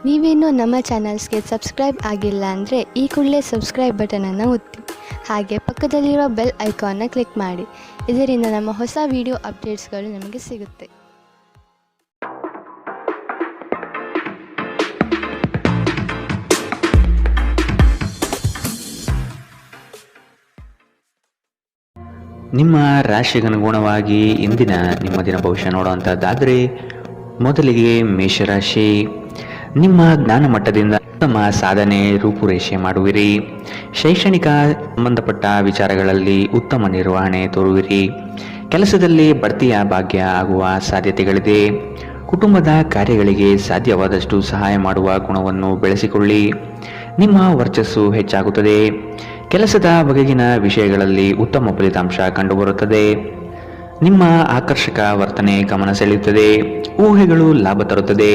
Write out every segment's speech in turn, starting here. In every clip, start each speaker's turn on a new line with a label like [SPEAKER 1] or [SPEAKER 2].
[SPEAKER 1] ನೀವೇನೂ ನಮ್ಮ ಚಾನಲ್ಸ್ಗೆ ಸಬ್ಸ್ಕ್ರೈಬ್ ಆಗಿಲ್ಲ ಅಂದರೆ ಈ ಕೂಡಲೇ ಸಬ್ಸ್ಕ್ರೈಬ್ ಬಟನನ್ನು ಒತ್ತಿ ಹಾಗೆ ಪಕ್ಕದಲ್ಲಿರೋ ಬೆಲ್ ಐಕಾನ್ನ ಕ್ಲಿಕ್ ಮಾಡಿ. ಇದರಿಂದ ನಮ್ಮ ಹೊಸ ವಿಡಿಯೋ ಅಪ್ಡೇಟ್ಸ್ಗಳು ನಿಮಗೆ ಸಿಗುತ್ತೆ.
[SPEAKER 2] ನಿಮ್ಮ ರಾಶಿಗನುಗುಣವಾಗಿ ಇಂದಿನ ನಿಮ್ಮ ದಿನ ಭವಿಷ್ಯ ನೋಡುವಂಥದ್ದಾದರೆ ಮೊದಲಿಗೆ ಮೇಷರಾಶಿ. ನಿಮ್ಮ ಜ್ಞಾನ ಮಟ್ಟದಿಂದ ಉತ್ತಮ ಸಾಧನೆ ರೂಪುರೇಷೆ ಮಾಡುವಿರಿ. ಶೈಕ್ಷಣಿಕ ಸಂಬಂಧಪಟ್ಟ ವಿಚಾರಗಳಲ್ಲಿ ಉತ್ತಮ ನಿರ್ವಹಣೆ ತೋರುವಿರಿ. ಕೆಲಸದಲ್ಲಿ ಬಡ್ತಿಯ ಭಾಗ್ಯ ಆಗುವ ಸಾಧ್ಯತೆಗಳಿದೆ. ಕುಟುಂಬದ ಕಾರ್ಯಗಳಿಗೆ ಸಾಧ್ಯವಾದಷ್ಟು ಸಹಾಯ ಮಾಡುವ ಗುಣವನ್ನು ಬೆಳೆಸಿಕೊಳ್ಳಿ. ನಿಮ್ಮ ವರ್ಚಸ್ಸು ಹೆಚ್ಚಾಗುತ್ತದೆ. ಕೆಲಸದ ಬಗೆಗಿನ ವಿಷಯಗಳಲ್ಲಿ ಉತ್ತಮ ಫಲಿತಾಂಶ ಕಂಡುಬರುತ್ತದೆ. ನಿಮ್ಮ ಆಕರ್ಷಕ ವರ್ತನೆ ಗಮನ ಸೆಳೆಯುತ್ತದೆ. ಊಹೆಗಳು ಲಾಭ ತರುತ್ತದೆ.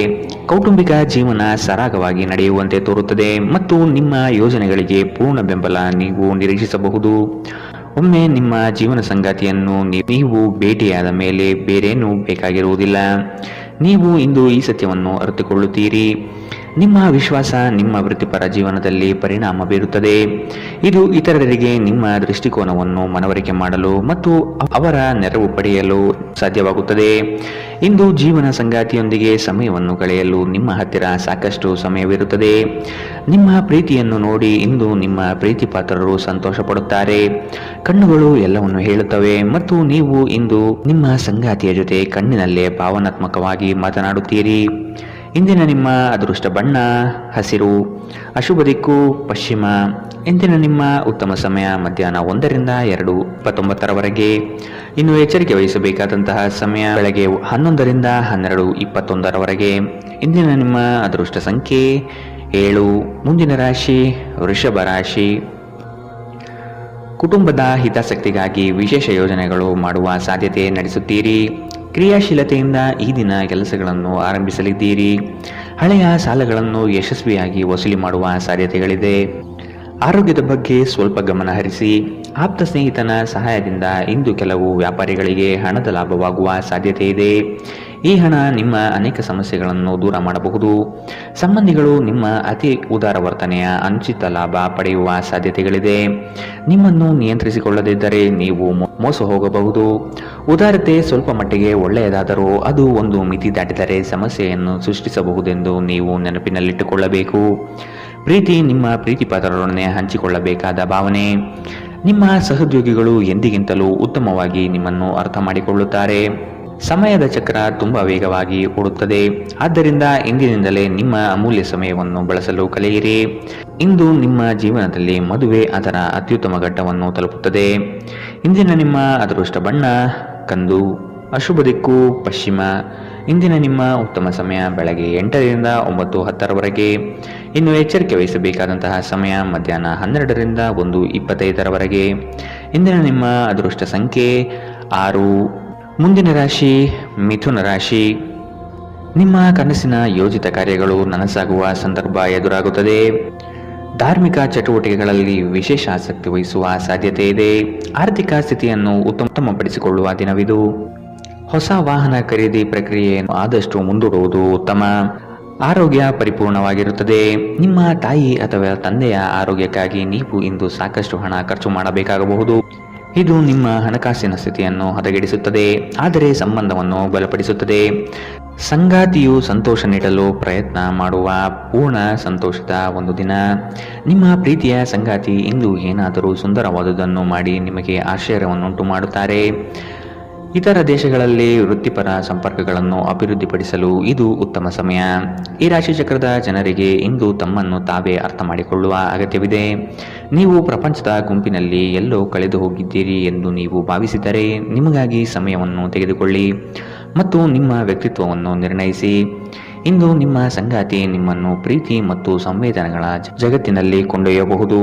[SPEAKER 2] ಕೌಟುಂಬಿಕ ಜೀವನ ಸರಾಗವಾಗಿ ನಡೆಯುವಂತೆ ತೋರುತ್ತದೆ ಮತ್ತು ನಿಮ್ಮ ಯೋಜನೆಗಳಿಗೆ ಪೂರ್ಣ ಬೆಂಬಲ ನೀವು ನಿರೀಕ್ಷಿಸಬಹುದು. ಒಮ್ಮೆ ನಿಮ್ಮ ಜೀವನ ಸಂಗಾತಿಯನ್ನು ನೀವು ಭೇಟಿಯಾದ ಮೇಲೆ ಬೇರೇನೂ ಬೇಕಾಗಿರುವುದಿಲ್ಲ. ನೀವು ಇಂದು ಈ ಸತ್ಯವನ್ನು ಅರಿತುಕೊಳ್ಳುತ್ತೀರಿ. ನಿಮ್ಮ ವಿಶ್ವಾಸ ನಿಮ್ಮ ವೃತ್ತಿಪರ ಜೀವನದಲ್ಲಿ ಪರಿಣಾಮ ಬೀರುತ್ತದೆ. ಇದು ಇತರರಿಗೆ ನಿಮ್ಮ ದೃಷ್ಟಿಕೋನವನ್ನು ಮನವರಿಕೆ ಮಾಡಲು ಮತ್ತು ಅವರ ನೆರವು ಪಡೆಯಲು ಸಾಧ್ಯವಾಗುತ್ತದೆ. ಇಂದು ಜೀವನ ಸಂಗಾತಿಯೊಂದಿಗೆ ಸಮಯವನ್ನು ಕಳೆಯಲು ನಿಮ್ಮ ಹತ್ತಿರ ಸಾಕಷ್ಟು ಸಮಯವಿರುತ್ತದೆ. ನಿಮ್ಮ ಪ್ರೀತಿಯನ್ನು ನೋಡಿ ಇಂದು ನಿಮ್ಮ ಪ್ರೀತಿ ಪಾತ್ರರು ಸಂತೋಷ ಪಡುತ್ತಾರೆ. ಕಣ್ಣುಗಳು ಎಲ್ಲವನ್ನು ಹೇಳುತ್ತವೆ ಮತ್ತು ನೀವು ಇಂದು ನಿಮ್ಮ ಸಂಗಾತಿಯ ಜೊತೆ ಕಣ್ಣಿನಲ್ಲೇ ಭಾವನಾತ್ಮಕವಾಗಿ ಮಾತನಾಡುತ್ತೀರಿ. ಇಂದಿನ ನಿಮ್ಮ ಅದೃಷ್ಟ ಬಣ್ಣ ಹಸಿರು. ಅಶುಭ ದಿಕ್ಕು ಪಶ್ಚಿಮ. ಇಂದಿನ ನಿಮ್ಮ ಉತ್ತಮ ಸಮಯ ಮಧ್ಯಾಹ್ನ 1 ರಿಂದ 2:29 ಇನ್ನು ಎಚ್ಚರಿಕೆ ವಹಿಸಬೇಕಾದಂತಹ ಸಮಯ ಬೆಳಗ್ಗೆ 11 ರಿಂದ 12:21. ಇಂದಿನ ನಿಮ್ಮ ಅದೃಷ್ಟ ಸಂಖ್ಯೆ 7. ಮುಂದಿನ ರಾಶಿ ವೃಷಭ ರಾಶಿ. ಕುಟುಂಬದ ಹಿತಾಸಕ್ತಿಗಾಗಿ ವಿಶೇಷ ಯೋಜನೆಗಳು ಮಾಡುವ ಸಾಧ್ಯತೆ ನಡೆಸುತ್ತೀರಿ. ಕ್ರಿಯಾಶೀಲತೆಯಿಂದ ಈ ದಿನ ಕೆಲಸಗಳನ್ನು ಆರಂಭಿಸಲಿದ್ದೀರಿ. ಹಳೆಯ ಸಾಲಗಳನ್ನು ಯಶಸ್ವಿಯಾಗಿ ವಸೂಲಿ ಮಾಡುವ ಸಾಧ್ಯತೆಗಳಿದೆ. ಆರೋಗ್ಯದ ಬಗ್ಗೆ ಸ್ವಲ್ಪ ಗಮನ ಹರಿಸಿ. ಆಪ್ತ ಸ್ನೇಹಿತನ ಸಹಾಯದಿಂದ ಇಂದು ಕೆಲವು ವ್ಯಾಪಾರಿಗಳಿಗೆ ಹಣದ ಲಾಭವಾಗುವ ಸಾಧ್ಯತೆ ಇದೆ. ಈ ಹಣ ನಿಮ್ಮ ಅನೇಕ ಸಮಸ್ಯೆಗಳನ್ನು ದೂರ ಮಾಡಬಹುದು. ಸಂಬಂಧಿಗಳು ನಿಮ್ಮ ಅತಿ ಉದಾರ ವರ್ತನೆಯ ಅನುಚಿತ ಲಾಭ ಪಡೆಯುವ ಸಾಧ್ಯತೆಗಳಿದೆ. ನಿಮ್ಮನ್ನು ನಿಯಂತ್ರಿಸಿಕೊಳ್ಳದಿದ್ದರೆ ನೀವು ಮೋಸ ಹೋಗಬಹುದು. ಉದಾರತೆ ಸ್ವಲ್ಪ ಮಟ್ಟಿಗೆ ಒಳ್ಳೆಯದಾದರೂ ಅದು ಒಂದು ಮಿತಿ ದಾಟಿದರೆ ಸಮಸ್ಯೆಯನ್ನು ಸೃಷ್ಟಿಸಬಹುದೆಂದು ನೀವು ನೆನಪಿನಲ್ಲಿಟ್ಟುಕೊಳ್ಳಬೇಕು. ಪ್ರೀತಿ ನಿಮ್ಮ ಪ್ರೀತಿ ಪಾತ್ರರೊಡನೆ ಹಂಚಿಕೊಳ್ಳಬೇಕಾದ ಭಾವನೆ. ನಿಮ್ಮ ಸಹೋದ್ಯೋಗಿಗಳು ಎಂದಿಗಿಂತಲೂ ಉತ್ತಮವಾಗಿ ನಿಮ್ಮನ್ನು ಅರ್ಥ ಮಾಡಿಕೊಳ್ಳುತ್ತಾರೆ. ಸಮಯದ ಚಕ್ರ ತುಂಬ ವೇಗವಾಗಿ ಓಡುತ್ತದೆ. ಆದ್ದರಿಂದ ಇಂದಿನಿಂದಲೇ ನಿಮ್ಮ ಅಮೂಲ್ಯ ಸಮಯವನ್ನು ಬಳಸಲು ಕಲಿಯಿರಿ. ಇಂದು ನಿಮ್ಮ ಜೀವನದಲ್ಲಿ ಮದುವೆ ಅದರ ಅತ್ಯುತ್ತಮ ಘಟ್ಟವನ್ನು ತಲುಪುತ್ತದೆ. ಇಂದಿನ ನಿಮ್ಮ ಅದೃಷ್ಟ ಬಣ್ಣ ಕಂದು. ಅಶುಭ ದಿಕ್ಕು ಪಶ್ಚಿಮ. ಇಂದಿನ ನಿಮ್ಮ ಉತ್ತಮ ಸಮಯ ಬೆಳಗ್ಗೆ 8 ರಿಂದ 9:10. ಇನ್ನು ಎಚ್ಚರಿಕೆ ವಹಿಸಬೇಕಾದಂತಹ ಸಮಯ ಮಧ್ಯಾಹ್ನ 12 ರಿಂದ 1:25. ಇಂದಿನ ನಿಮ್ಮ ಅದೃಷ್ಟ ಸಂಖ್ಯೆ 6. ಮುಂದಿನ ರಾಶಿ ಮಿಥುನ ರಾಶಿ. ನಿಮ್ಮ ಕನಸಿನ ಯೋಜಿತ ಕಾರ್ಯಗಳು ನನಸಾಗುವ ಸಂದರ್ಭ ಎದುರಾಗುತ್ತದೆ. ಧಾರ್ಮಿಕ ಚಟುವಟಿಕೆಗಳಲ್ಲಿ ವಿಶೇಷ ಆಸಕ್ತಿ ವಹಿಸುವ ಸಾಧ್ಯತೆ ಇದೆ. ಆರ್ಥಿಕ ಸ್ಥಿತಿಯನ್ನು ಉತ್ತಮಪಡಿಸಿಕೊಳ್ಳುವ ದಿನವಿದು. ಹೊಸ ವಾಹನ ಖರೀದಿ ಪ್ರಕ್ರಿಯೆಯನ್ನು ಆದಷ್ಟು ಮುಂದೂಡುವುದು ಉತ್ತಮ. ಆರೋಗ್ಯ ಪರಿಪೂರ್ಣವಾಗಿರುತ್ತದೆ. ನಿಮ್ಮ ತಾಯಿ ಅಥವಾ ತಂದೆಯ ಆರೋಗ್ಯಕ್ಕಾಗಿ ನೀವು ಇಂದು ಸಾಕಷ್ಟು ಹಣ ಖರ್ಚು ಮಾಡಬೇಕಾಗಬಹುದು. ಇದು ನಿಮ್ಮ ಹಣಕಾಸಿನ ಸ್ಥಿತಿಯನ್ನು ಹದಗೆಡಿಸುತ್ತದೆ, ಆದರೆ ಸಂಬಂಧವನ್ನು ಬಲಪಡಿಸುತ್ತದೆ. ಸಂಗಾತಿಯು ಸಂತೋಷ ನೀಡಲು ಪ್ರಯತ್ನ ಮಾಡುವ ಪೂರ್ಣ ಸಂತೋಷದ ಒಂದು ದಿನ. ನಿಮ್ಮ ಪ್ರೀತಿಯ ಸಂಗಾತಿ ಇಂದು ಏನಾದರೂ ಸುಂದರವಾದುದನ್ನು ಮಾಡಿ ನಿಮಗೆ ಆಶ್ಚರ್ಯವನ್ನುಂಟು ಮಾಡುತ್ತಾರೆ. ಇತರ ದೇಶಗಳಲ್ಲಿ ವೃತ್ತಿಪರ ಸಂಪರ್ಕಗಳನ್ನು ಅಭಿವೃದ್ಧಿಪಡಿಸಲು ಇದು ಉತ್ತಮ ಸಮಯ. ಈ ರಾಶಿಚಕ್ರದ ಜನರಿಗೆ ಇಂದು ತಮ್ಮನ್ನು ತಾವೇ ಅರ್ಥ ಮಾಡಿಕೊಳ್ಳುವ ಅಗತ್ಯವಿದೆ. ನೀವು ಪ್ರಪಂಚದ ಗುಂಪಿನಲ್ಲಿ ಎಲ್ಲೋ ಕಳೆದು ಹೋಗಿದ್ದೀರಿ ಎಂದು ನೀವು ಭಾವಿಸಿದರೆ ನಿಮಗಾಗಿ ಸಮಯವನ್ನು ತೆಗೆದುಕೊಳ್ಳಿ ಮತ್ತು ನಿಮ್ಮ ವ್ಯಕ್ತಿತ್ವವನ್ನು ನಿರ್ಣಯಿಸಿ. ಇಂದು ನಿಮ್ಮ ಸಂಗಾತಿ ನಿಮ್ಮನ್ನು ಪ್ರೀತಿ ಮತ್ತು ಸಂವೇದನೆಗಳ ಜಗತ್ತಿನಲ್ಲಿ ಕೊಂಡೊಯ್ಯಬಹುದು.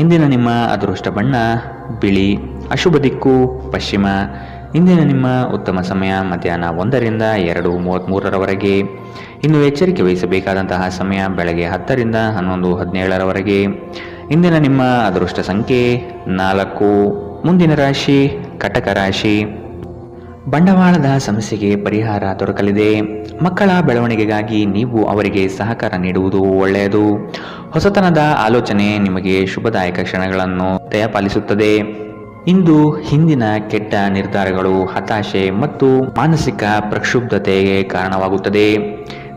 [SPEAKER 2] ಇಂದಿನ ನಿಮ್ಮ ಅದೃಷ್ಟ ಬಣ್ಣ ಬಿಳಿ. ಅಶುಭ ದಿಕ್ಕು ಪಶ್ಚಿಮ. ಇಂದಿನ ನಿಮ್ಮ ಉತ್ತಮ ಸಮಯ ಮಧ್ಯಾಹ್ನ 1 ರಿಂದ 2:33. ಇನ್ನು ಎಚ್ಚರಿಕೆ ವಹಿಸಬೇಕಾದಂತಹ ಸಮಯ ಬೆಳಗ್ಗೆ 10 ರಿಂದ 11:17. ಇಂದಿನ ನಿಮ್ಮ ಅದೃಷ್ಟ ಸಂಖ್ಯೆ 4. ಮುಂದಿನ ರಾಶಿ ಕಟಕ ರಾಶಿ. ಬಂಡವಾಳದ ಸಮಸ್ಯೆಗೆ ಪರಿಹಾರ ದೊರಕಲಿದೆ. ಮಕ್ಕಳ ಬೆಳವಣಿಗೆಗಾಗಿ ನೀವು ಅವರಿಗೆ ಸಹಕಾರ ನೀಡುವುದು ಒಳ್ಳೆಯದು. ಹೊಸತನದ ಆಲೋಚನೆ ನಿಮಗೆ ಶುಭದಾಯಕ ಕ್ಷಣಗಳನ್ನು ದಯಪಾಲಿಸುತ್ತದೆ. ಇಂದು ಹಿಂದಿನ ಕೆಟ್ಟ ನಿರ್ಧಾರಗಳು ಹತಾಶೆ ಮತ್ತು ಮಾನಸಿಕ ಪ್ರಕ್ಷುಬ್ಧತೆಗೆ ಕಾರಣವಾಗುತ್ತದೆ.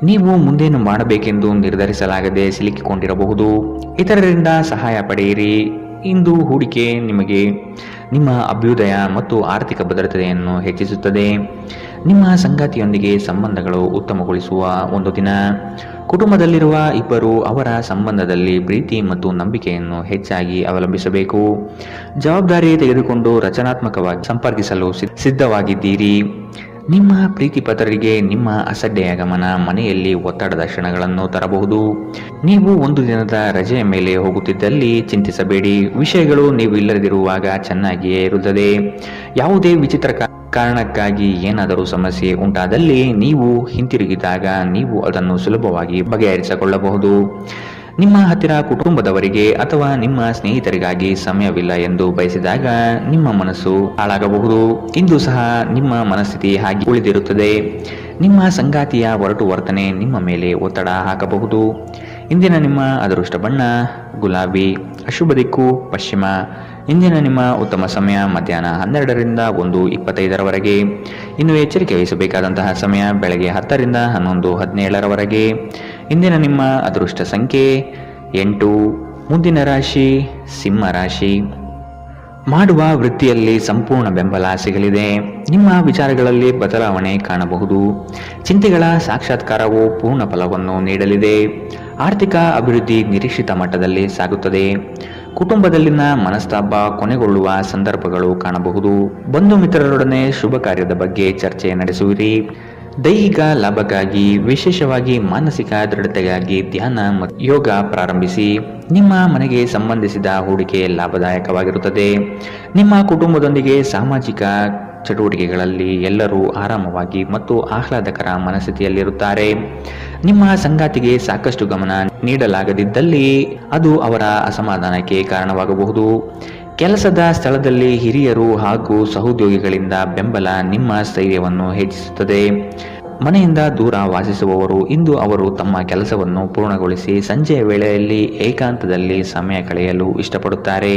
[SPEAKER 2] ನೀವು ಮುಂದೇನು ಮಾಡಬೇಕೆಂದು ನಿರ್ಧರಿಸಲಾಗದೆ ಸಿಲುಕಿಕೊಂಡಿರಬಹುದು. ಇತರರಿಂದ ಸಹಾಯ ಪಡೆಯಿರಿ. ಇಂದು ಹೂಡಿಕೆ ನಿಮಗೆ ನಿಮ್ಮ ಅಭ್ಯುದಯ ಮತ್ತು ಆರ್ಥಿಕ ಭದ್ರತೆಯನ್ನು ಹೆಚ್ಚಿಸುತ್ತದೆ. ನಿಮ್ಮ ಸಂಗಾತಿಯೊಂದಿಗೆ ಸಂಬಂಧಗಳು ಉತ್ತಮಗೊಳಿಸುವ ಒಂದು ದಿನ. ಕುಟುಂಬದಲ್ಲಿರುವ ಇಬ್ಬರು ಅವರ ಸಂಬಂಧದಲ್ಲಿ ಪ್ರೀತಿ ಮತ್ತು ನಂಬಿಕೆಯನ್ನು ಹೆಚ್ಚಾಗಿ ಅವಲಂಬಿಸಬೇಕು. ಜವಾಬ್ದಾರಿ ತೆಗೆದುಕೊಂಡು ರಚನಾತ್ಮಕವಾಗಿ ಸಂಪರ್ಕಿಸಲು ಸಿದ್ಧವಾಗಿದ್ದೀರಿ. ನಿಮ್ಮ ಪ್ರೀತಿಪಾತ್ರರಿಗೆ ನಿಮ್ಮ ಅಸಡ್ಡೆಯ ಗಮನ ಮನೆಯಲ್ಲಿ ಒತ್ತಡದ ಕ್ಷಣಗಳನ್ನು ತರಬಹುದು. ನೀವು ಒಂದು ದಿನದ ರಜೆಯ ಮೇಲೆ ಹೋಗುತ್ತಿದ್ದಲ್ಲಿ ಚಿಂತಿಸಬೇಡಿ. ವಿಷಯಗಳು ನೀವು ಇಲ್ಲದಿರುವಾಗ ಚೆನ್ನಾಗಿಯೇ ಇರುತ್ತದೆ. ಯಾವುದೇ ವಿಚಿತ್ರ ಕಾರಣಕ್ಕಾಗಿ ಏನಾದರೂ ಸಮಸ್ಯೆ ಉಂಟಾದಲ್ಲಿ ನೀವು ಹಿಂತಿರುಗಿದಾಗ ನೀವು ಅದನ್ನು ಸುಲಭವಾಗಿ ಬಗೆಹರಿಸಿಕೊಳ್ಳಬಹುದು. ನಿಮ್ಮ ಹತ್ತಿರ ಕುಟುಂಬದವರಿಗೆ ಅಥವಾ ನಿಮ್ಮ ಸ್ನೇಹಿತರಿಗಾಗಿ ಸಮಯವಿಲ್ಲ ಎಂದು ಬಯಸಿದಾಗ ನಿಮ್ಮ ಮನಸ್ಸು ಹಾಳಾಗಬಹುದು. ಇಂದು ಸಹ ನಿಮ್ಮ ಮನಸ್ಥಿತಿ ಹಾಗೆ ಉಳಿದಿರುತ್ತದೆ. ನಿಮ್ಮ ಸಂಗಾತಿಯ ಒರಟು ವರ್ತನೆ ನಿಮ್ಮ ಮೇಲೆ ಒತ್ತಡ ಹಾಕಬಹುದು. ಇಂದಿನ ನಿಮ್ಮ ಅದೃಷ್ಟ ಬಣ್ಣ ಗುಲಾಬಿ. ಅಶುಭ ದಿಕ್ಕು ಪಶ್ಚಿಮ. ಇಂದಿನ ನಿಮ್ಮ ಉತ್ತಮ ಸಮಯ ಮಧ್ಯಾಹ್ನ 12ರಿಂದ 1:25ರವರೆಗೆ. ಇನ್ನು ಎಚ್ಚರಿಕೆ ವಹಿಸಬೇಕಾದಂತಹ ಸಮಯ ಬೆಳಗ್ಗೆ 10ರಿಂದ 11:17ರವರೆಗೆ. ಇಂದಿನ ನಿಮ್ಮ ಅದೃಷ್ಟ ಸಂಖ್ಯೆ 8. ಮುಂದಿನ ರಾಶಿ ಸಿಂಹ ರಾಶಿ. ಮಾಡುವ ವೃತ್ತಿಯಲ್ಲಿ ಸಂಪೂರ್ಣ ಬೆಂಬಲ ಸಿಗಲಿದೆ. ನಿಮ್ಮ ವಿಚಾರಗಳಲ್ಲಿ ಬದಲಾವಣೆ ಕಾಣಬಹುದು. ಚಿಂತೆಗಳ ಸಾಕ್ಷಾತ್ಕಾರವು ಪೂರ್ಣ ಫಲವನ್ನು ನೀಡಲಿದೆ. ಆರ್ಥಿಕ ಅಭಿವೃದ್ಧಿ ನಿರೀಕ್ಷಿತ ಮಟ್ಟದಲ್ಲಿ ಸಾಗುತ್ತದೆ. ಕುಟುಂಬದಲ್ಲಿನ ಮನಸ್ತಾಪ ಕೊನೆಗೊಳ್ಳುವ ಸಂದರ್ಭಗಳು ಕಾಣಬಹುದು. ಬಂಧು ಮಿತ್ರರೊಡನೆ ಶುಭ ಕಾರ್ಯದ ಬಗ್ಗೆ ಚರ್ಚೆ ನಡೆಸುವಿರಿ. ದೈಹಿಕ ಲಾಭಕ್ಕಾಗಿ ವಿಶೇಷವಾಗಿ ಮಾನಸಿಕ ದೃಢತೆಗಾಗಿ ಧ್ಯಾನ ಮತ್ತು ಯೋಗ ಪ್ರಾರಂಭಿಸಿ. ನಿಮ್ಮ ಮನೆಗೆ ಸಂಬಂಧಿಸಿದ ಹೂಡಿಕೆ ಲಾಭದಾಯಕವಾಗಿರುತ್ತದೆ. ನಿಮ್ಮ ಕುಟುಂಬದೊಂದಿಗೆ ಸಾಮಾಜಿಕ ಚಟುವಟಿಕೆಗಳಲ್ಲಿ ಎಲ್ಲರೂ ಆರಾಮವಾಗಿ ಮತ್ತು ಆಹ್ಲಾದಕರ ಮನಸ್ಥಿತಿಯಲ್ಲಿರುತ್ತಾರೆ. ನಿಮ್ಮ ಸಂಗಾತಿಗೆ ಸಾಕಷ್ಟು ಗಮನ ನೀಡಲಾಗದಿದ್ದಲ್ಲಿ ಅದು ಅವರ ಅಸಮಾಧಾನಕ್ಕೆ ಕಾರಣವಾಗಬಹುದು. ಕೆಲಸದ ಸ್ಥಳದಲ್ಲಿ ಹಿರಿಯರು ಹಾಗೂ ಸಹೋದ್ಯೋಗಿಗಳಿಂದ ಬೆಂಬಲ ನಿಮ್ಮ ಸ್ಥೈರ್ಯವನ್ನು ಹೆಚ್ಚಿಸುತ್ತದೆ. ಮನೆಯಿಂದ ದೂರ ವಾಸಿಸುವವರು ಇಂದು ಅವರು ತಮ್ಮ ಕೆಲಸವನ್ನು ಪೂರ್ಣಗೊಳಿಸಿ ಸಂಜೆಯ ವೇಳೆಯಲ್ಲಿ ಏಕಾಂತದಲ್ಲಿ ಸಮಯ ಕಳೆಯಲು ಇಷ್ಟಪಡುತ್ತಾರೆ.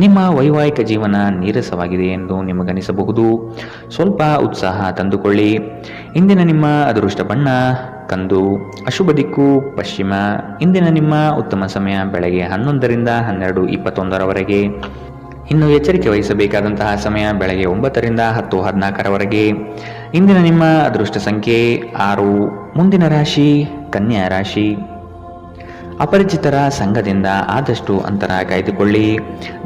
[SPEAKER 2] ನಿಮ್ಮ ವೈವಾಹಿಕ ಜೀವನ ನೀರಸವಾಗಿದೆ ಎಂದು ನಿಮಗನಿಸಬಹುದು. ಸ್ವಲ್ಪ ಉತ್ಸಾಹ ತಂದುಕೊಳ್ಳಿ. ಇಂದಿನ ನಿಮ್ಮ ಅದೃಷ್ಟ ಬಣ್ಣ ಕಂದು. ಅಶುಭ ದಿಕ್ಕು ಪಶ್ಚಿಮ. ಇಂದಿನ ನಿಮ್ಮ ಉತ್ತಮ ಸಮಯ ಬೆಳಗ್ಗೆ 11ರಿಂದ 12:21ರವರೆಗೆ. ಇನ್ನು ಎಚ್ಚರಿಕೆ ವಹಿಸಬೇಕಾದಂತಹ ಸಮಯ ಬೆಳಗ್ಗೆ 9ರಿಂದ 10:14ರವರೆಗೆ. ಇಂದಿನ ನಿಮ್ಮ ಅದೃಷ್ಟ ಸಂಖ್ಯೆ 6. ಮುಂದಿನ ರಾಶಿ ಕನ್ಯಾ ರಾಶಿ. ಅಪರಿಚಿತರ ಸಂಘದಿಂದ ಆದಷ್ಟು ಅಂತರ ಕಾಯ್ದುಕೊಳ್ಳಿ.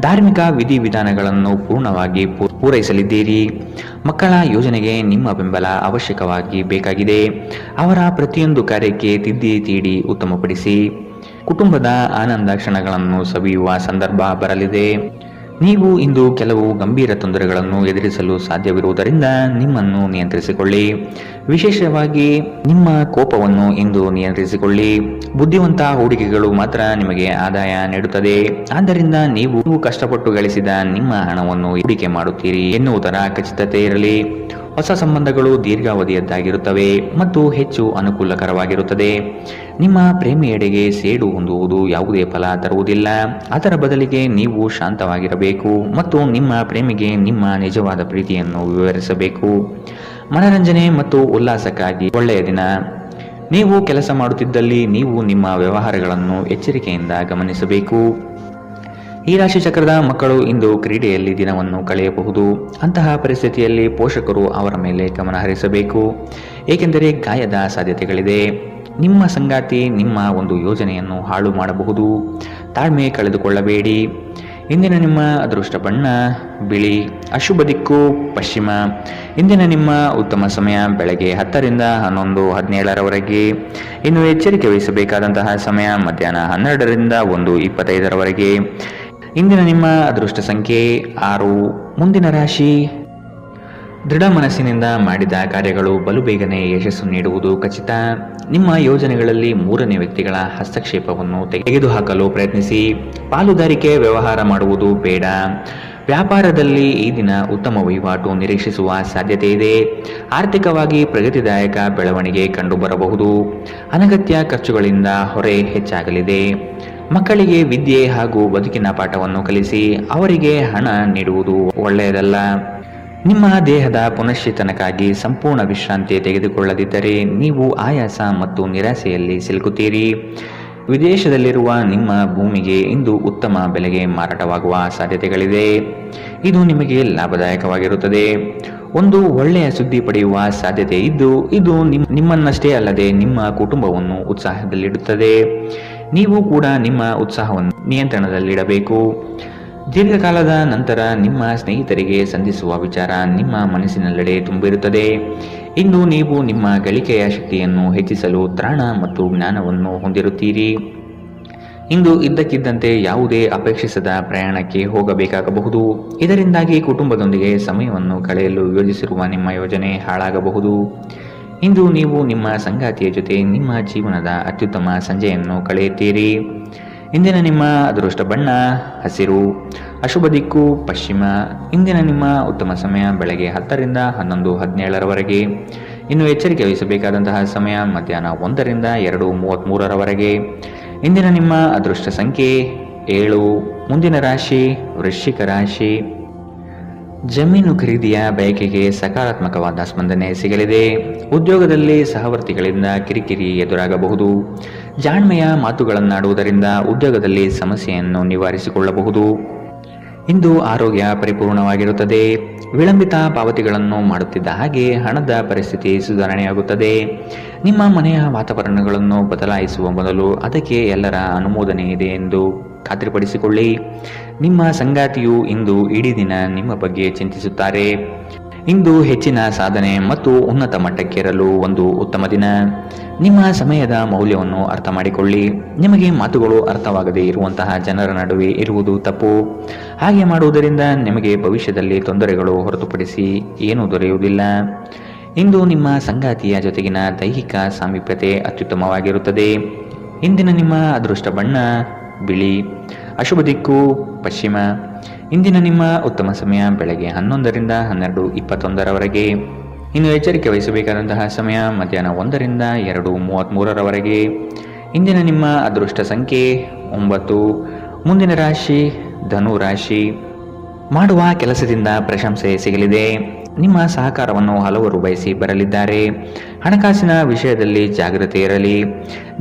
[SPEAKER 2] ಧಾರ್ಮಿಕ ವಿಧಿವಿಧಾನಗಳನ್ನು ಪೂರ್ಣವಾಗಿ ಪೂರೈಸಲಿದ್ದೀರಿ. ಮಕ್ಕಳ ಯೋಜನೆಗೆ ನಿಮ್ಮ ಬೆಂಬಲ ಅವಶ್ಯಕವಾಗಿ ಬೇಕಾಗಿದೆ. ಅವರ ಪ್ರತಿಯೊಂದು ಕಾರ್ಯಕ್ಕೆ ತಿದ್ದಿ ತೀಡಿ ಉತ್ತಮಪಡಿಸಿ. ಕುಟುಂಬದ ಆನಂದ ಕ್ಷಣಗಳನ್ನು ಸವಿಯುವ ಸಂದರ್ಭ ಬರಲಿದೆ. ನೀವು ಇಂದು ಕೆಲವು ಗಂಭೀರ ತೊಂದರೆಗಳನ್ನು ಎದುರಿಸಲು ಸಾಧ್ಯವಿರುವುದರಿಂದ ನಿಮ್ಮನ್ನು ನಿಯಂತ್ರಿಸಿಕೊಳ್ಳಿ. ವಿಶೇಷವಾಗಿ ನಿಮ್ಮ ಕೋಪವನ್ನು ಇಂದು ನಿಯಂತ್ರಿಸಿಕೊಳ್ಳಿ. ಬುದ್ಧಿವಂತ ಹೂಡಿಕೆಗಳು ಮಾತ್ರ ನಿಮಗೆ ಆದಾಯ ನೀಡುತ್ತದೆ. ಆದ್ದರಿಂದ ನೀವು ಕಷ್ಟಪಟ್ಟು ಗಳಿಸಿದ ನಿಮ್ಮ ಹಣವನ್ನು ಹೂಡಿಕೆ ಮಾಡುತ್ತೀರಿ ಎನ್ನುವುದರ ಖಚಿತತೆ ಇರಲಿ. ಹೊಸ ಸಂಬಂಧಗಳು ದೀರ್ಘಾವಧಿಯದ್ದಾಗಿರುತ್ತವೆ ಮತ್ತು ಹೆಚ್ಚು ಅನುಕೂಲಕರವಾಗಿರುತ್ತದೆ. ನಿಮ್ಮ ಪ್ರೇಮಿಯೆಡೆಗೆ ಸೇಡು ಹೊಂದುವುದು ಯಾವುದೇ ಫಲ ತರುವುದಿಲ್ಲ. ಅದರ ಬದಲಿಗೆ ನೀವು ಶಾಂತವಾಗಿರಬೇಕು ಮತ್ತು ನಿಮ್ಮ ಪ್ರೇಮಿಗೆ ನಿಮ್ಮ ನಿಜವಾದ ಪ್ರೀತಿಯನ್ನು ವಿವರಿಸಬೇಕು. ಮನರಂಜನೆ ಮತ್ತು ಉಲ್ಲಾಸಕ್ಕಾಗಿ ಒಳ್ಳೆಯ ದಿನ. ನೀವು ಕೆಲಸ ಮಾಡುತ್ತಿದ್ದಲ್ಲಿ ನೀವು ನಿಮ್ಮ ವ್ಯವಹಾರಗಳನ್ನು ಎಚ್ಚರಿಕೆಯಿಂದ ಗಮನಿಸಬೇಕು. ಈ ರಾಶಿ ಚಕ್ರದ ಮಕ್ಕಳು ಇಂದು ಕ್ರೀಡೆಯಲ್ಲಿ ದಿನವನ್ನು ಕಳೆಯಬಹುದು. ಅಂತಹ ಪರಿಸ್ಥಿತಿಯಲ್ಲಿ ಪೋಷಕರು ಅವರ ಮೇಲೆ ಗಮನ ಹರಿಸಬೇಕು, ಏಕೆಂದರೆ ಗಾಯದ ಸಾಧ್ಯತೆಗಳಿದೆ. ನಿಮ್ಮ ಸಂಗಾತಿ ನಿಮ್ಮ ಒಂದು ಯೋಜನೆಯನ್ನು ಹಾಳು ಮಾಡಬಹುದು. ತಾಳ್ಮೆ ಕಳೆದುಕೊಳ್ಳಬೇಡಿ. ಇಂದಿನ ನಿಮ್ಮ ಅದೃಷ್ಟ ಬಣ್ಣ ಬಿಳಿ. ಅಶುಭ ದಿಕ್ಕು ಪಶ್ಚಿಮ. ಇಂದಿನ ನಿಮ್ಮ ಉತ್ತಮ ಸಮಯ ಬೆಳಗ್ಗೆ 10ರಿಂದ 11:17ರವರೆಗೆ. ಇನ್ನು ಎಚ್ಚರಿಕೆ ವಹಿಸಬೇಕಾದಂತಹ ಸಮಯ ಮಧ್ಯಾಹ್ನ 12ರಿಂದ 1:25ರವರೆಗೆ. ಇಂದಿನ ನಿಮ್ಮ ಅದೃಷ್ಟ ಸಂಖ್ಯೆ 6. ಮುಂದಿನ ರಾಶಿ ದೃಢ ಮನಸ್ಸಿನಿಂದ ಮಾಡಿದ ಕಾರ್ಯಗಳು ಬಲು ಬೇಗನೆ ಯಶಸ್ಸು ನೀಡುವುದು ಖಚಿತ. ನಿಮ್ಮ ಯೋಜನೆಗಳಲ್ಲಿ ಮೂರನೇ ವ್ಯಕ್ತಿಗಳ ಹಸ್ತಕ್ಷೇಪವನ್ನು ತೆಗೆದುಹಾಕಲು ಪ್ರಯತ್ನಿಸಿ. ಪಾಲುದಾರಿಕೆ ವ್ಯವಹಾರ ಮಾಡುವುದು ಬೇಡ. ವ್ಯಾಪಾರದಲ್ಲಿ ಈ ದಿನ ಉತ್ತಮ ವಹಿವಾಟು ನಿರೀಕ್ಷಿಸುವ ಸಾಧ್ಯತೆ ಇದೆ. ಆರ್ಥಿಕವಾಗಿ ಪ್ರಗತಿದಾಯಕ ಬೆಳವಣಿಗೆ ಕಂಡುಬರಬಹುದು. ಅನಗತ್ಯ ಖರ್ಚುಗಳಿಂದ ಹೊರೆ ಹೆಚ್ಚಾಗಲಿದೆ. ಮಕ್ಕಳಿಗೆ ವಿದ್ಯೆ ಹಾಗೂ ಬದುಕಿನ ಪಾಠವನ್ನು ಕಲಿಸಿ ಅವರಿಗೆ ಹಣ ನೀಡುವುದು ಒಳ್ಳೆಯದಲ್ಲ. ನಿಮ್ಮ ದೇಹದ ಪುನಶ್ಚೇತನಕ್ಕಾಗಿ ಸಂಪೂರ್ಣ ವಿಶ್ರಾಂತಿ ತೆಗೆದುಕೊಳ್ಳದಿದ್ದರೆ ನೀವು ಆಯಾಸ ಮತ್ತು ನಿರಾಸೆಯಲ್ಲಿ ಸಿಲುಕುತ್ತೀರಿ. ವಿದೇಶದಲ್ಲಿರುವ ನಿಮ್ಮ ಭೂಮಿಗೆ ಇಂದು ಉತ್ತಮ ಬೆಲೆಗೆ ಮಾರಾಟವಾಗುವ ಸಾಧ್ಯತೆಗಳಿದೆ. ಇದು ನಿಮಗೆ ಲಾಭದಾಯಕವಾಗಿರುತ್ತದೆ. ಒಂದು ಒಳ್ಳೆಯ ಸುದ್ದಿ ಪಡೆಯುವ ಸಾಧ್ಯತೆ ಇದ್ದು ಇದು ನಿಮ್ಮನ್ನಷ್ಟೇ ಅಲ್ಲದೆ ನಿಮ್ಮ ಕುಟುಂಬವನ್ನು ಉತ್ಸಾಹದಲ್ಲಿಡುತ್ತದೆ. ನೀವು ಕೂಡ ನಿಮ್ಮ ಉತ್ಸಾಹವನ್ನು ನಿಯಂತ್ರಣದಲ್ಲಿಡಬೇಕು. ದೀರ್ಘಕಾಲದ ನಂತರ ನಿಮ್ಮ ಸ್ನೇಹಿತರಿಗೆ ಸಂಧಿಸುವ ವಿಚಾರ ನಿಮ್ಮ ಮನಸ್ಸಿನೆಲ್ಲೆಡೆ ತುಂಬಿರುತ್ತದೆ. ಇಂದು ನೀವು ನಿಮ್ಮ ಗಳಿಕೆಯ ಶಕ್ತಿಯನ್ನು ಹೆಚ್ಚಿಸಲು ತ್ರಾಣ ಮತ್ತು ಜ್ಞಾನವನ್ನು ಹೊಂದಿರುತ್ತೀರಿ. ಇಂದು ಇದ್ದಕ್ಕಿದ್ದಂತೆ ಯಾವುದೇ ಅಪೇಕ್ಷಿಸದ ಪ್ರಯಾಣಕ್ಕೆ ಹೋಗಬೇಕಾಗಬಹುದು. ಇದರಿಂದಾಗಿ ಕುಟುಂಬದೊಂದಿಗೆ ಸಮಯವನ್ನು ಕಳೆಯಲು ಯೋಜಿಸಿರುವ ನಿಮ್ಮ ಯೋಜನೆ ಹಾಳಾಗಬಹುದು. ಇಂದು ನೀವು ನಿಮ್ಮ ಸಂಗಾತಿಯ ಜೊತೆ ನಿಮ್ಮ ಜೀವನದ ಅತ್ಯುತ್ತಮ ಸಂಜೆಯನ್ನು ಕಳೆಯುತ್ತೀರಿ. ಇಂದಿನ ನಿಮ್ಮ ಅದೃಷ್ಟ ಬಣ್ಣ ಹಸಿರು, ಅಶುಭ ದಿಕ್ಕು ಪಶ್ಚಿಮ. ಇಂದಿನ ನಿಮ್ಮ ಉತ್ತಮ ಸಮಯ ಬೆಳಗ್ಗೆ 10 ರಿಂದ 11, 17ರವರೆಗೆ. ಇನ್ನು ಎಚ್ಚರಿಕೆ ವಹಿಸಬೇಕಾದಂತಹ ಸಮಯ ಮಧ್ಯಾಹ್ನ 1 ರಿಂದ 2:33ರವರೆಗೆ. ಇಂದಿನ ನಿಮ್ಮ ಅದೃಷ್ಟ ಸಂಖ್ಯೆ 7. ಮುಂದಿನ ರಾಶಿ ವೃಶ್ಚಿಕ ರಾಶಿ. ಜಮೀನು ಖರೀದಿಯ ಬಯಕೆಗೆ ಸಕಾರಾತ್ಮಕವಾದ ಸ್ಪಂದನೆ ಸಿಗಲಿದೆ. ಉದ್ಯೋಗದಲ್ಲಿ ಸಹವರ್ತಿಗಳಿಂದ ಕಿರಿಕಿರಿ ಎದುರಾಗಬಹುದು. ಜಾಣ್ಮೆಯ ಮಾತುಗಳನ್ನಾಡುವುದರಿಂದ ಉದ್ಯೋಗದಲ್ಲಿ ಸಮಸ್ಯೆಯನ್ನು ನಿವಾರಿಸಿಕೊಳ್ಳಬಹುದು. ಇಂದು ಆರೋಗ್ಯ ಪರಿಪೂರ್ಣವಾಗಿರುತ್ತದೆ. ವಿಳಂಬಿತ ಪಾವತಿಗಳನ್ನು ಮಾಡುತ್ತಿದ್ದ ಹಾಗೆ ಹಣದ ಪರಿಸ್ಥಿತಿ ಸುಧಾರಣೆಯಾಗುತ್ತದೆ. ನಿಮ್ಮ ಮನೆಯ ವಾತಾವರಣಗಳನ್ನು ಬದಲಾಯಿಸುವ ಮೊದಲು ಅದಕ್ಕೆ ಎಲ್ಲರ ಅನುಮೋದನೆ ಇದೆ ಎಂದು ಖಾತ್ರಿಪಡಿಸಿಕೊಳ್ಳಿ. ನಿಮ್ಮ ಸಂಗಾತಿಯು ಇಂದು ಇಡೀ ದಿನ ನಿಮ್ಮ ಬಗ್ಗೆ ಚಿಂತಿಸುತ್ತಾರೆ. ಇಂದು ಹೆಚ್ಚಿನ ಸಾಧನೆ ಮತ್ತು ಉನ್ನತ ಮಟ್ಟಕ್ಕೇರಲು ಒಂದು ಉತ್ತಮ ದಿನ. ನಿಮ್ಮ ಸಮಯದ ಮೌಲ್ಯವನ್ನು ಅರ್ಥ ಮಾಡಿಕೊಳ್ಳಿ. ನಿಮಗೆ ಮಾತುಗಳು ಅರ್ಥವಾಗದೇ ಇರುವಂತಹ ಜನರ ನಡುವೆ ಇರುವುದು ತಪ್ಪು. ಹಾಗೆ ಮಾಡುವುದರಿಂದ ನಿಮಗೆ ಭವಿಷ್ಯದಲ್ಲಿ ತೊಂದರೆಗಳು ಹೊರತುಪಡಿಸಿ ಏನೂ ದೊರೆಯುವುದಿಲ್ಲ. ಇಂದು ನಿಮ್ಮ ಸಂಗಾತಿಯ ಜೊತೆಗಿನ ದೈಹಿಕ ಸಾಮೀಪ್ಯತೆ ಅತ್ಯುತ್ತಮವಾಗಿರುತ್ತದೆ. ಇಂದಿನ ನಿಮ್ಮ ಅದೃಷ್ಟ ಬಣ್ಣ ಬಿಳಿ, ಅಶುಭ ದಿಕ್ಕು ಪಶ್ಚಿಮ. ಇಂದಿನ ನಿಮ್ಮ ಉತ್ತಮ ಸಮಯ ಬೆಳಗ್ಗೆ 11 ರಿಂದ 12:21ರವರೆಗೆ. ಇನ್ನು ಎಚ್ಚರಿಕೆ ವಹಿಸಬೇಕಾದಂತಹ ಸಮಯ ಮಧ್ಯಾಹ್ನ 1 ರಿಂದ 2:33ರವರೆಗೆ. ಇಂದಿನ ನಿಮ್ಮ ಅದೃಷ್ಟ ಸಂಖ್ಯೆ 9. ಮುಂದಿನ ರಾಶಿ ಧನು ರಾಶಿ. ಮಾಡುವ ಕೆಲಸದಿಂದ ಪ್ರಶಂಸೆ ಸಿಗಲಿದೆ. ನಿಮ್ಮ ಸಹಕಾರವನ್ನು ಹಲವರು ಬಯಸಿ ಬರಲಿದ್ದಾರೆ. ಹಣಕಾಸಿನ ವಿಷಯದಲ್ಲಿ ಜಾಗೃತಿ ಇರಲಿ.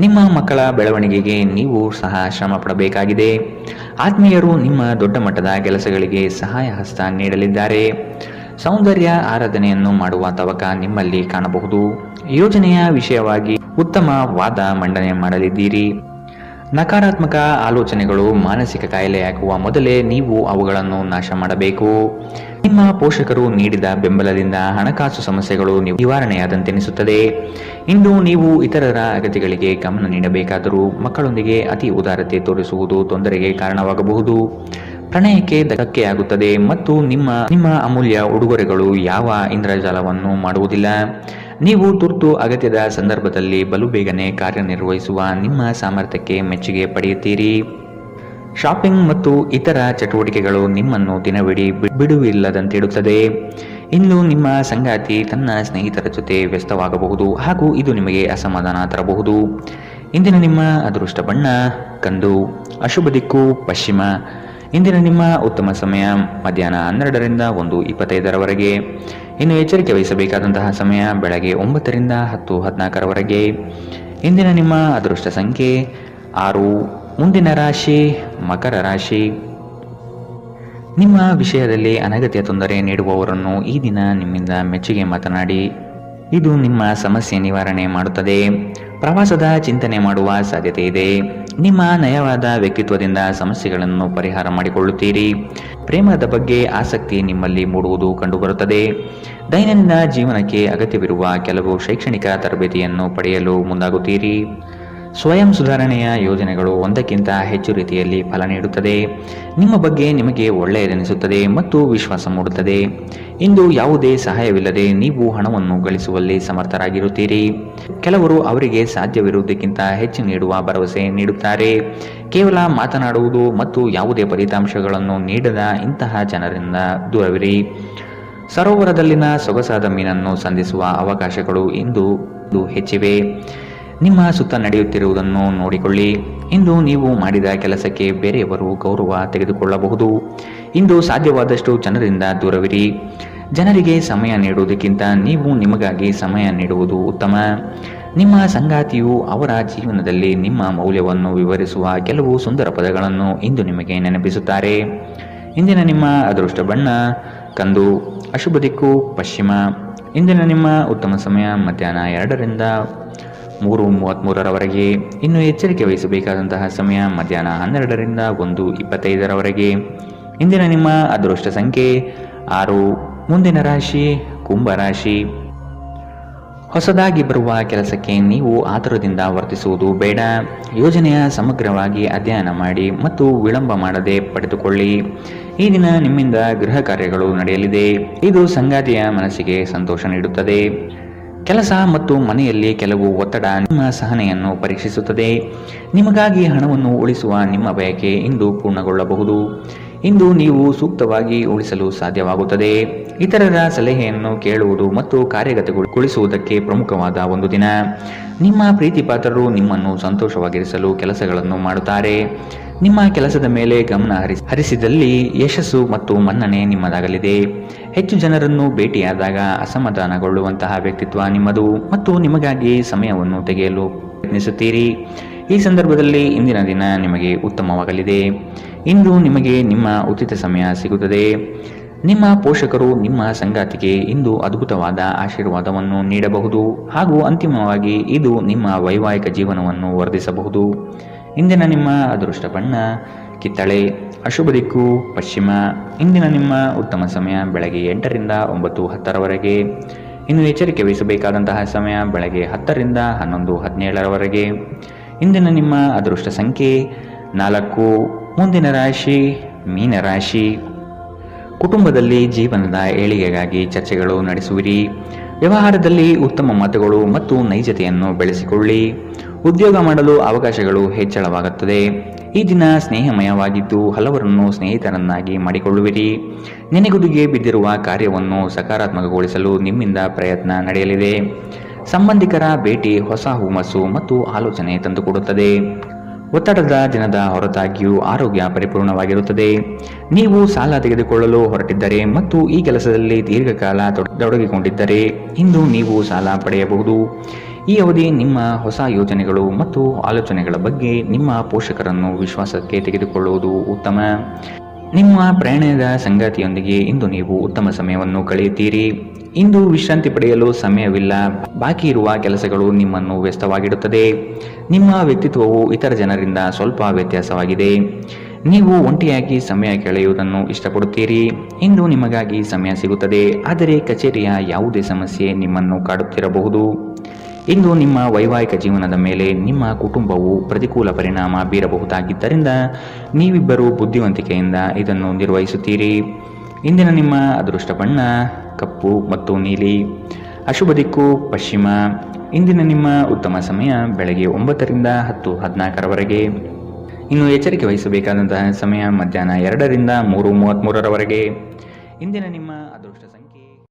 [SPEAKER 2] ನಿಮ್ಮ ಮಕ್ಕಳ ಬೆಳವಣಿಗೆಗೆ ನೀವು ಸಹ ಶ್ರಮ ಪಡಬೇಕಾಗಿದೆ. ಆತ್ಮೀಯರು ನಿಮ್ಮ ದೊಡ್ಡ ಮಟ್ಟದ ಕೆಲಸಗಳಿಗೆ ಸಹಾಯ ಹಸ್ತ ನೀಡಲಿದ್ದಾರೆ. ಸೌಂದರ್ಯ ಆರಾಧನೆಯನ್ನು ಮಾಡುವ ತವಕ ನಿಮ್ಮಲ್ಲಿ ಕಾಣಬಹುದು. ಯೋಜನೆಯ ವಿಷಯವಾಗಿ ಉತ್ತಮ ವಾದ ಮಂಡನೆ ಮಾಡಲಿದ್ದೀರಿ. ನಕಾರಾತ್ಮಕ ಆಲೋಚನೆಗಳು ಮಾನಸಿಕ ಕಾಯಿಲೆಯಾಗುವ ಮೊದಲೇ ನೀವು ಅವುಗಳನ್ನು ನಾಶ ಮಾಡಬೇಕು. ನಿಮ್ಮ ಪೋಷಕರು ನೀಡಿದ ಬೆಂಬಲದಿಂದ ಹಣಕಾಸು ಸಮಸ್ಯೆಗಳು ನಿವಾರಣೆಯಾದಂತೆನಿಸುತ್ತದೆ. ಇಂದು ನೀವು ಇತರರ ಅಗತ್ಯಗಳಿಗೆ ಗಮನ ನೀಡಬೇಕಾದರೂ ಮಕ್ಕಳೊಂದಿಗೆ ಅತಿ ಉದಾರತೆ ತೋರಿಸುವುದು ತೊಂದರೆಗೆ ಕಾರಣವಾಗಬಹುದು. ಪ್ರಣಯಕ್ಕೆ ಧಕ್ಕೆಯಾಗುತ್ತದೆ ಮತ್ತು ನಿಮ್ಮ ಅಮೂಲ್ಯ ಉಡುಗೊರೆಗಳು ಯಾವ ಇಂದ್ರಜಾಲವನ್ನು ಮಾಡುವುದಿಲ್ಲ. ನೀವು ತುರ್ತು ಅಗತ್ಯದ ಸಂದರ್ಭದಲ್ಲಿ ಬಲು ಬೇಗನೆ ಕಾರ್ಯನಿರ್ವಹಿಸುವ ನಿಮ್ಮ ಸಾಮರ್ಥ್ಯಕ್ಕೆ ಮೆಚ್ಚುಗೆ ಪಡೆಯುತ್ತೀರಿ. ಶಾಪಿಂಗ್ ಮತ್ತು ಇತರ ಚಟುವಟಿಕೆಗಳು ನಿಮ್ಮನ್ನು ದಿನವಿಡೀ ಬಿಡುವಿಲ್ಲದಂತಿಡುತ್ತದೆ. ಇನ್ನು ನಿಮ್ಮ ಸಂಗಾತಿ ತನ್ನ ಸ್ನೇಹಿತರ ಜೊತೆ ವ್ಯಸ್ತವಾಗಬಹುದು ಹಾಗೂ ಇದು ನಿಮಗೆ ಅಸಮಾಧಾನ ತರಬಹುದು. ಇಂದಿನ ನಿಮ್ಮ ಅದೃಷ್ಟ ಬಣ್ಣ ಕಂದು, ಅಶುಭ ದಿಕ್ಕು ಪಶ್ಚಿಮ. ಇಂದಿನ ನಿಮ್ಮ ಉತ್ತಮ ಸಮಯ ಮಧ್ಯಾಹ್ನ 12 ರಿಂದ 1:25ರವರೆಗೆ. ಇನ್ನು ಎಚ್ಚರಿಕೆ ವಹಿಸಬೇಕಾದಂತಹ ಸಮಯ ಬೆಳಗ್ಗೆ 9 ರಿಂದ 10:14ರವರೆಗೆ. ಇಂದಿನ ನಿಮ್ಮ ಅದೃಷ್ಟ ಸಂಖ್ಯೆ 6. ಮುಂದಿನ ರಾಶಿ ಮಕರ ರಾಶಿ. ನಿಮ್ಮ ವಿಷಯದಲ್ಲಿ ಅನಗತ್ಯ ತೊಂದರೆ ನೀಡುವವರನ್ನು ಈ ದಿನ ನಿಮ್ಮಿಂದ ಮೆಚ್ಚುಗೆ ಮಾತನಾಡಿ ಇದು ನಿಮ್ಮ ಸಮಸ್ಯೆ ನಿವಾರಣೆ ಮಾಡುತ್ತದೆ. ಪ್ರವಾಸದ ಚಿಂತನೆ ಮಾಡುವ ಸಾಧ್ಯತೆ ಇದೆ. ನಿಮ್ಮ ನಯವಾದ ವ್ಯಕ್ತಿತ್ವದಿಂದ ಸಮಸ್ಯೆಗಳನ್ನು ಪರಿಹಾರ ಮಾಡಿಕೊಳ್ಳುತ್ತೀರಿ. ಪ್ರೇಮದ ಬಗ್ಗೆ ಆಸಕ್ತಿ ನಿಮ್ಮಲ್ಲಿ ಮೂಡುವುದು ಕಂಡುಬರುತ್ತದೆ. ದೈನಂದಿನ ಜೀವನಕ್ಕೆ ಅಗತ್ಯವಿರುವ ಕೆಲವು ಶೈಕ್ಷಣಿಕ ತರಬೇತಿಯನ್ನು ಪಡೆಯಲು ಮುಂದಾಗುತ್ತೀರಿ. ಸ್ವಯಂ ಸುಧಾರಣೆಯ ಯೋಜನೆಗಳು ಒಂದಕ್ಕಿಂತ ಹೆಚ್ಚು ರೀತಿಯಲ್ಲಿ ಫಲ ನೀಡುತ್ತದೆ. ನಿಮ್ಮ ಬಗ್ಗೆ ನಿಮಗೆ ಒಳ್ಳೆಯದೆನಿಸುತ್ತದೆ ಮತ್ತು ವಿಶ್ವಾಸ ಮೂಡುತ್ತದೆ. ಇಂದು ಯಾವುದೇ ಸಹಾಯವಿಲ್ಲದೆ ನೀವು ಹಣವನ್ನು ಗಳಿಸುವಲ್ಲಿ ಸಮರ್ಥರಾಗಿರುತ್ತೀರಿ. ಕೆಲವರು ಅವರಿಗೆ ಸಾಧ್ಯವಿರುವುದಕ್ಕಿಂತ ಹೆಚ್ಚು ನೀಡುವ ಭರವಸೆ ನೀಡುತ್ತಾರೆ. ಕೇವಲ ಮಾತನಾಡುವುದು ಮತ್ತು ಯಾವುದೇ ಫಲಿತಾಂಶಗಳನ್ನು ನೀಡದ ಇಂತಹ ಜನರಿಂದ ದೂರವಿರಿ. ಸರೋವರದಲ್ಲಿನ ಸೊಗಸಾದ ಮೀನನ್ನು ಸಂಧಿಸುವ ಅವಕಾಶಗಳು ಇಂದು ಹೆಚ್ಚಿವೆ. ನಿಮ್ಮ ಸುತ್ತ ನಡೆಯುತ್ತಿರುವುದನ್ನು ನೋಡಿಕೊಳ್ಳಿ. ಇಂದು ನೀವು ಮಾಡಿದ ಕೆಲಸಕ್ಕೆ ಬೇರೆಯವರು ಗೌರವ ತೆಗೆದುಕೊಳ್ಳಬಹುದು. ಇಂದು ಸಾಧ್ಯವಾದಷ್ಟು ಜನರಿಂದ ದೂರವಿರಿ. ಜನರಿಗೆ ಸಮಯ ನೀಡುವುದಕ್ಕಿಂತ ನೀವು ನಿಮಗಾಗಿ ಸಮಯ ನೀಡುವುದು ಉತ್ತಮ. ನಿಮ್ಮ ಸಂಗಾತಿಯು ಅವರ ಜೀವನದಲ್ಲಿ ನಿಮ್ಮ ಮೌಲ್ಯವನ್ನು ವಿವರಿಸುವ ಕೆಲವು ಸುಂದರ ಪದಗಳನ್ನು ಇಂದು ನಿಮಗೆ ನೆನಪಿಸುತ್ತಾರೆ. ಇಂದಿನ ನಿಮ್ಮ ಅದೃಷ್ಟ ಬಣ್ಣ ಕಂದು. ಅಶುಭ ದಿಕ್ಕು ಪಶ್ಚಿಮ. ಇಂದಿನ ನಿಮ್ಮ ಉತ್ತಮ ಸಮಯ ಮಧ್ಯಾಹ್ನ 2ರಿಂದ 3:33 ಇನ್ನು ಎಚ್ಚರಿಕೆ ವಹಿಸಬೇಕಾದಂತಹ ಸಮಯ ಮಧ್ಯಾಹ್ನ 12ರಿಂದ 1:25 ಇಂದಿನ ನಿಮ್ಮ ಅದೃಷ್ಟ ಸಂಖ್ಯೆ 6. ಮುಂದಿನ ರಾಶಿ ಕುಂಭರಾಶಿ. ಹೊಸದಾಗಿ ಬರುವ ಕೆಲಸಕ್ಕೆ ನೀವು ಆತುರದಿಂದ ವರ್ತಿಸುವುದು ಬೇಡ. ಯೋಜನೆಯ ಸಮಗ್ರವಾಗಿ ಅಧ್ಯಯನ ಮಾಡಿ ಮತ್ತು ವಿಳಂಬ ಮಾಡದೆ ಪಡೆದುಕೊಳ್ಳಿ. ಈ ದಿನ ನಿಮ್ಮಿಂದ ಗೃಹ ಕಾರ್ಯಗಳು ನಡೆಯಲಿದೆ. ಇದು ಸಂಗಾತಿಯ ಮನಸ್ಸಿಗೆ ಸಂತೋಷ ನೀಡುತ್ತದೆ. ಕೆಲಸ ಮತ್ತು ಮನೆಯಲ್ಲಿ ಕೆಲವು ಒತ್ತಡ ನಿಮ್ಮ ಸಹನೆಯನ್ನು ಪರೀಕ್ಷಿಸುತ್ತದೆ. ನಿಮಗಾಗಿ ಹಣವನ್ನು ಉಳಿಸುವ ನಿಮ್ಮ ಬಯಕೆ ಇಂದು ಪೂರ್ಣಗೊಳ್ಳಬಹುದು. ಇಂದು ನೀವು ಸೂಕ್ತವಾಗಿ ಉಳಿಸಲು ಸಾಧ್ಯವಾಗುತ್ತದೆ. ಇತರರ ಸಲಹೆಯನ್ನು ಕೇಳುವುದು ಮತ್ತು ಕಾರ್ಯಗತಗೊಳಿಸುವುದಕ್ಕೆ ಪ್ರಮುಖವಾದ ಒಂದು ದಿನ. ನಿಮ್ಮ ಪ್ರೀತಿಪಾತ್ರರು ನಿಮ್ಮನ್ನು ಸಂತೋಷವಾಗಿರಿಸಲು ಕೆಲಸಗಳನ್ನು ಮಾಡುತ್ತಾರೆ. ನಿಮ್ಮ ಕೆಲಸದ ಮೇಲೆ ಗಮನ ಹರಿಸಿದಲ್ಲಿ ಯಶಸ್ಸು ಮತ್ತು ಮನ್ನಣೆ ನಿಮ್ಮದಾಗಲಿದೆ. ಹೆಚ್ಚು ಜನರನ್ನು ಭೇಟಿಯಾದಾಗ ಅಸಮಾಧಾನಗೊಳ್ಳುವಂತಹ ವ್ಯಕ್ತಿತ್ವ ನಿಮ್ಮದು ಮತ್ತು ನಿಮಗಾಗಿ ಸಮಯವನ್ನು ತೆಗೆಯಲು ಪ್ರಯತ್ನಿಸುತ್ತೀರಿ. ಈ ಸಂದರ್ಭದಲ್ಲಿ ಇಂದಿನ ದಿನ ನಿಮಗೆ ಉತ್ತಮವಾಗಲಿದೆ. ಇಂದು ನಿಮಗೆ ನಿಮ್ಮ ಉಚಿತ ಸಮಯ ಸಿಗುತ್ತದೆ. ನಿಮ್ಮ ಪೋಷಕರು ನಿಮ್ಮ ಸಂಗಾತಿಗೆ ಇಂದು ಅದ್ಭುತವಾದ ಆಶೀರ್ವಾದವನ್ನು ನೀಡಬಹುದು ಹಾಗೂ ಅಂತಿಮವಾಗಿ ಇದು ನಿಮ್ಮ ವೈವಾಹಿಕ ಜೀವನವನ್ನು ವರ್ಧಿಸಬಹುದು. ಇಂದಿನ ನಿಮ್ಮ ಅದೃಷ್ಟ ಬಣ್ಣ ಕಿತ್ತಳೆ. ಅಶುಭ ದಿಕ್ಕು ಪಶ್ಚಿಮ. ಇಂದಿನ ನಿಮ್ಮ ಉತ್ತಮ ಸಮಯ ಬೆಳಗ್ಗೆ 8ರಿಂದ 9:10 ಇನ್ನು ಎಚ್ಚರಿಕೆ ವಹಿಸಬೇಕಾದಂತಹ ಸಮಯ ಬೆಳಗ್ಗೆ 10ರಿಂದ 11:17 ಇಂದಿನ ನಿಮ್ಮ ಅದೃಷ್ಟ ಸಂಖ್ಯೆ 4. ಮುಂದಿನ ರಾಶಿ ಮೀನರಾಶಿ. ಕುಟುಂಬದಲ್ಲಿ ಜೀವನದ ಏಳಿಗೆಗಾಗಿ ಚರ್ಚೆಗಳು ನಡೆಸುವಿರಿ. ವ್ಯವಹಾರದಲ್ಲಿ ಉತ್ತಮ ಮಾತುಗಳು ಮತ್ತು ನೈಜತೆಯನ್ನು ಬೆಳೆಸಿಕೊಳ್ಳಿ. ಉದ್ಯೋಗ ಮಾಡಲು ಅವಕಾಶಗಳು ಹೆಚ್ಚಳವಾಗುತ್ತದೆ. ಈ ದಿನ ಸ್ನೇಹಮಯವಾಗಿದ್ದು ಹಲವರನ್ನು ಸ್ನೇಹಿತರನ್ನಾಗಿ ಮಾಡಿಕೊಳ್ಳುವಿರಿ. ನೆನೆಗುದಿಗೆ ಬಿದ್ದಿರುವ ಕಾರ್ಯವನ್ನು ಸಕಾರಾತ್ಮಕಗೊಳಿಸಲು ನಿಮ್ಮಿಂದ ಪ್ರಯತ್ನ ನಡೆಯಲಿದೆ. ಸಂಬಂಧಿಕರ ಭೇಟಿ ಹೊಸ ಹುಮ್ಮಸ್ಸು ಮತ್ತು ಆಲೋಚನೆ ತಂದುಕೊಡುತ್ತದೆ. ಒತ್ತಡದ ದಿನದ ಹೊರತಾಗಿಯೂ ಆರೋಗ್ಯ ಪರಿಪೂರ್ಣವಾಗಿರುತ್ತದೆ. ನೀವು ಸಾಲ ತೆಗೆದುಕೊಳ್ಳಲು ಹೊರಟಿದ್ದರೆ ಮತ್ತು ಈ ಕೆಲಸದಲ್ಲಿ ದೀರ್ಘಕಾಲ ತೊಡಗಿಕೊಂಡಿದ್ದರೆ ಇಂದು ನೀವು ಸಾಲ ಪಡೆಯಬಹುದು. ಈ ಅವಧಿ ನಿಮ್ಮ ಹೊಸ ಯೋಜನೆಗಳು ಮತ್ತು ಆಲೋಚನೆಗಳ ಬಗ್ಗೆ ನಿಮ್ಮ ಪೋಷಕರನ್ನು ವಿಶ್ವಾಸಕ್ಕೆ ತೆಗೆದುಕೊಳ್ಳುವುದು ಉತ್ತಮ. ನಿಮ್ಮ ಪ್ರಯಾಣದ ಸಂಗಾತಿಯೊಂದಿಗೆ ಇಂದು ನೀವು ಉತ್ತಮ ಸಮಯವನ್ನು ಕಳೆಯುತ್ತೀರಿ. ಇಂದು ವಿಶ್ರಾಂತಿ ಪಡೆಯಲು ಸಮಯವಿಲ್ಲ. ಬಾಕಿ ಇರುವ ಕೆಲಸಗಳು ನಿಮ್ಮನ್ನು ವ್ಯಸ್ತವಾಗಿಡುತ್ತದೆ. ನಿಮ್ಮ ವ್ಯಕ್ತಿತ್ವವು ಇತರ ಜನರಿಂದ ಸ್ವಲ್ಪ ವ್ಯತ್ಯಾಸವಾಗಿದೆ. ನೀವು ಒಂಟಿಯಾಗಿ ಸಮಯ ಕಳೆಯುವುದನ್ನು ಇಷ್ಟಪಡುತ್ತೀರಿ. ಇಂದು ನಿಮಗಾಗಿ ಸಮಯ ಸಿಗುತ್ತದೆ, ಆದರೆ ಕಚೇರಿಯ ಯಾವುದೇ ಸಮಸ್ಯೆ ನಿಮ್ಮನ್ನು ಕಾಡುತ್ತಿರಬಹುದು. ಇಂದು ನಿಮ್ಮ ವೈವಾಹಿಕ ಜೀವನದ ಮೇಲೆ ನಿಮ್ಮ ಕುಟುಂಬವು ಪ್ರತಿಕೂಲ ಪರಿಣಾಮ ಬೀರಬಹುದಾಗಿದ್ದರಿಂದ ನೀವಿಬ್ಬರು ಬುದ್ಧಿವಂತಿಕೆಯಿಂದ ಇದನ್ನು ನಿರ್ವಹಿಸುತ್ತೀರಿ. ಇಂದಿನ ನಿಮ್ಮ ಅದೃಷ್ಟ ಬಣ್ಣ ಕಪ್ಪು ಮತ್ತು ನೀಲಿ. ಅಶುಭ ದಿಕ್ಕು ಪಶ್ಚಿಮ. ಇಂದಿನ ನಿಮ್ಮ ಉತ್ತಮ ಸಮಯ ಬೆಳಗ್ಗೆ 9ರಿಂದ 10:14 ಇನ್ನು ಎಚ್ಚರಿಕೆ ವಹಿಸಬೇಕಾದಂತಹ ಸಮಯ ಮಧ್ಯಾಹ್ನ 2ರಿಂದ 3:33 ಇಂದಿನ ನಿಮ್ಮ ಅದೃಷ್ಟ